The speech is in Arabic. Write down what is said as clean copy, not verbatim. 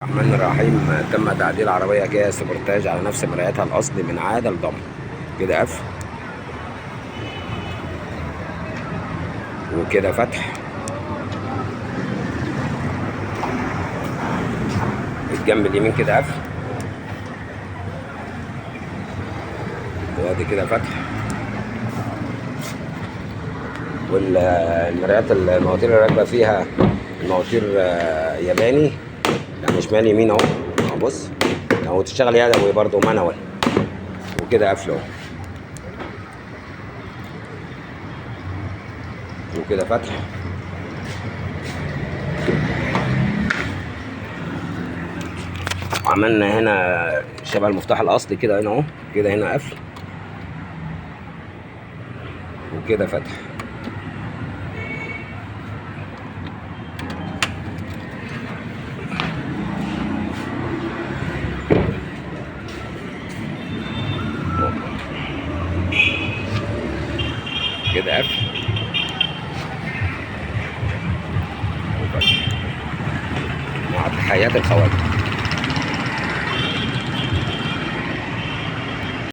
الرحمن الرحيم. تم تعديل عربية كيا سبورتاج على نفس مرايتها الأصلي من عادة لضم. كده قفل وكده فتح. الجنب اليمين كده قفل وادي كده فتح. والمرايات المواتير اللي راكبة فيها المواتير ياباني، يعني شمال يمين اهو. بص اهو تشتغل يدوي برضه مانوال. وكده قفل اهو وكده فتح. عملنا هنا شبه المفتاح الاصلي كده هنا اهو. كده هنا قفل وكده فتح. كده قفل وفتح مع تحيات الخواجة.